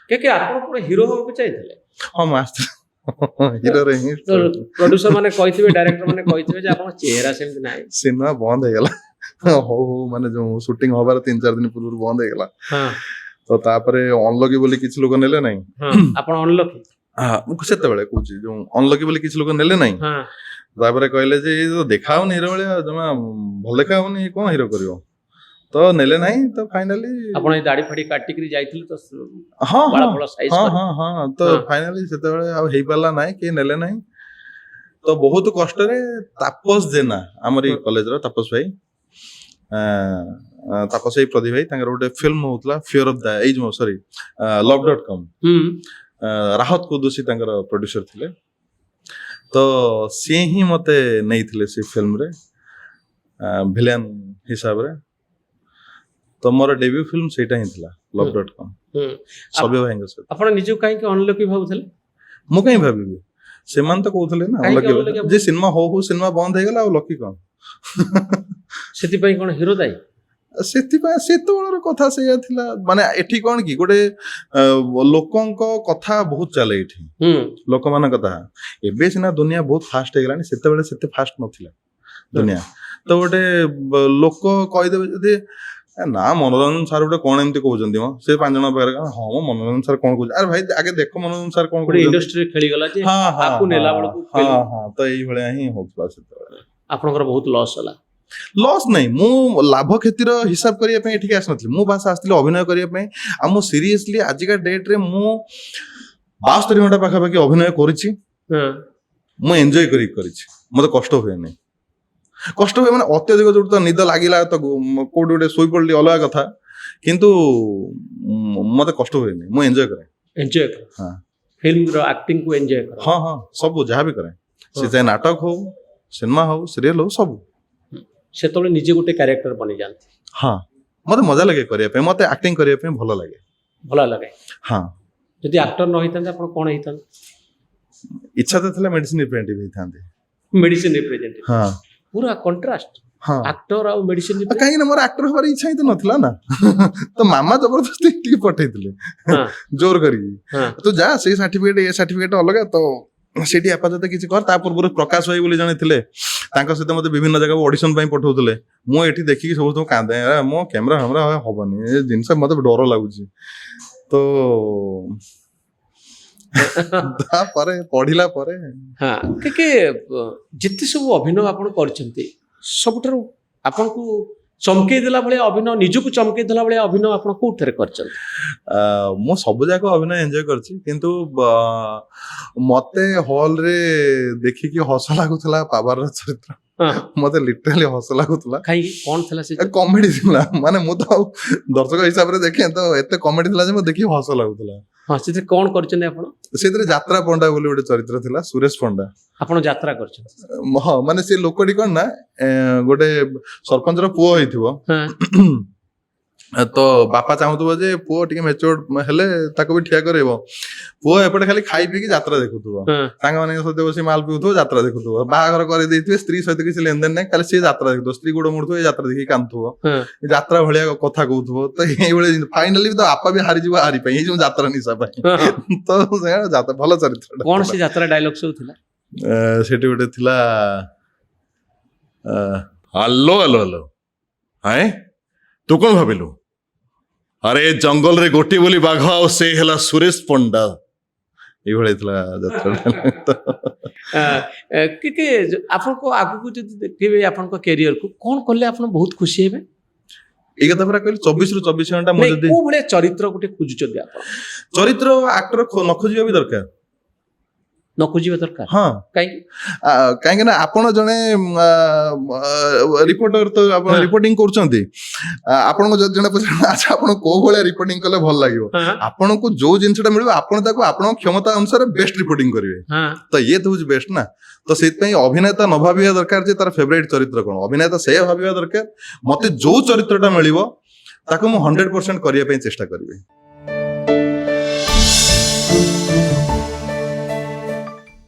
के आपण कोन हीरो होबो चाहैतले हां मास्टर हीरो रे ही तो प्रोड्यूसर माने कहितबे डायरेक्टर माने कहितबे जे आपण चेहरा सेम नाही सिनेमा बंद हो गला हो माने जो शूटिंग होबार 3-4 दिन पूर्व बंद हो गला हां तो तापरे अनलकी बोली किछ लोग नेले नाही हां आपण अनलकी हां मु सेते बेले कहूची जो अनलकी बोली किछ लोग नेले नाही हां तापरे कहले जे ये तो देखाओ हीरो वाले जमा भल देखाओनी कोन हीरो करियो तो नेले नाही तो फाइनली आपण ए दाढ़ी फड़ी काटी करी जाइथिल तो हां बड़ा बड़ा साइज हां कर हां हां तो फाइनली सेते बेले आ हेई पाला नाही के नेले नाही तो बहुत कष्ट रे तापस जेना हमरी कॉलेज रो तापस भाई तापस भाई प्रदीप भाई तांगर गोटे फिल्म होतला फियर ऑफ द एज मो सॉरी love.com राहत कुदुसी तांगर प्रोड्यूसर थिले तो से ही मते नहीं थिले से फिल्म रे विलेन हिसाब रे तो मोर डेब्यू फिल्म सेटा ही थिला love.com सबे भाईंग से आपण निजो काहे के अनलकी भाउथले मु काई भाबिबी सेमान तो कहउथले ना लकी जे सिनेमा हो सिनेमा बंद हे गला लकी कोन सेति पई कोन हीरो दाई सेति पई सेतोळर कथा से थिला माने एठी कोन की गोटे लोकंक कथा बहुत चले एठी लोक मान कथा एबे सिना दुनिया बहुत फास्ट हे गलानी सेते बेले सेते फास्ट नथिला दुनिया तो गोटे लोक कहि देबे जदि ना मनोरंजन सर गोटे कोन एमती कहउचंदी म से पांच जण पाखरे हां म मनोरंजन सर कोन कहउछ अरे भाई आगे देखो मनोरंजन सर कोन गोटे इंडस्ट्री खेली गला जे आपु नेला बळकु हां हां तो एई भले ही होतला सेते आपनकर बहुत लॉस होला लॉस नहीं मु लाभ क्षतिर हिसाब करिया पे एठी आस नथली मु बास आस्तिले अभिनय करिया पे आ मु सीरियसली आजिका डेट रे मु 72 घंटा पाखा पाखी अभिनय करिछि मु एन्जॉय करिछि मते कष्ट होय नै कष्ट होय माने अत्यधिक जोट तो निद लागिला तो कोड गोटे सोई पडली अलगा कथा किंतु मते कष्ट होय नै मु एन्जॉय करे हां फिल्म रो एक्टिंग को एन्जॉय करे हां हां सब जहां भी करे से चाहे नाटक हो सिनेमा हो सीरियल हो सब से तो निजे गोटे कैरेक्टर बनी जानती हाँ मते मजा लगे करिया पे मते एक्टिंग करिया पे भलो लगे हाँ यदि एक्टर न होइतन आपण कोन होइतन इच्छा तो थला मेडिसिन रिप्रेजेंटेटिव हिथांते मेडिसिन रिप्रेजेंटेटिव हाँ पूरा कंट्रास्ट हाँ एक्टर और मेडिसिन काहे ना मोर एक्टर होबार इच्छा ही तो नथला ना तो मामा जबरदस्ती टी पठैतिले हां जोर करी तो जा से सर्टिफिकेट ए सर्टिफिकेट अलग तो सेठी आपातत किछि कर ता पूर्व प्रकाश भाई बोली जने थिले तांका सहित मते विभिन्न जगह ऑडिशन पई पठौतले मु एठी देखि कि सब कांदे मो कैमरा हमरा होबनी ए जिंस मते डर लागुची तो ता परे पढिला परे हां के जिते सब अभिनय आपण करछन्ते सबटर आपण को चमके देला बळे अभिनय निजको चमके देला बळे अभिनय आपण कोठरे करछन मो सब जाको अभिनय एन्जॉय करछि किंतु मते हॉल रे देखि कि हस लागुतला पावर चरित्र मते लिटरली हस लागुतला काई कोन थला से कॉमेडी थिला माने मु तो दर्शक हिसाब रे देखे तो एते कॉमेडी थिला जे मो देखि हस लागुतला हां से कोन करछन आपण सेतरे यात्रा पंडा बोली गोटे चरित्र थिला सुरेश पंडा आपण यात्रा करछन हां माने से लोकडी कोन ना गोटे सरपंच रो पुओ होइथिबो तो बापा चाहूथबो जे पुओ टिके मेच्योर हेले ताको भी ठिया करेबो पुओ एपटे खाली खाई पी के यात्रा देखुथबो सांग माने सते बसी माल पिउथबो यात्रा देखुथबो बाहागर करे देथिबे स्त्री सहित किछि लेनदेन नै खाली से यात्रा देखुथबो स्त्री गोड़ मुड़थबो यात्रा देखि कांथबो यात्रा भलिया कथा कहउथबो तो एई बेले फाइनली तो आपा भी हारि जिवो हारि पई जो यात्रा निसा पई तो से यात्रा भलो चरित्र कोन से यात्रा डायलॉग सब थिला सेठी गोटे थिला हल्लो हल्लो हल्लो हाय तू कोन भाबिलु अरे जंगल रे गोटी बोली बाघ आ से हला सुरेश पंडा ए भले थला यात्रा के आपन को आगु को जदि देखिबे आपन को करियर को कोन करले आपन बहुत खुशी हेबे ए कथा पूरा कहली 24 रु 24 घंटा म जदि को बळे चरित्र गोटे खोजुचो दे आपन चरित्र एक्टर न खोजिबा भी दरकार न खोजिबा दरकार हां काहे ना आपण जने रिपोर्टर तो आपण रिपोर्टिंग करछंती आपण को जने पूछा अच्छा आपण को भले रिपोर्टिंग कले भल लागिवो आपण को जो जिंसटा मिलबो आपण ताको आपण क्षमता अनुसार बेस्ट रिपोर्टिंग करिवे तो ये तो बेस्ट ना तो सेत पई अभिनेता न भाबिया दरकार जे तार फेवरेट चरित्र कोन अभिनेता से भाबिया दरकार मते जो चरित्रटा मिलिवो ताको मु 100% करिया पई चेष्टा करिवे।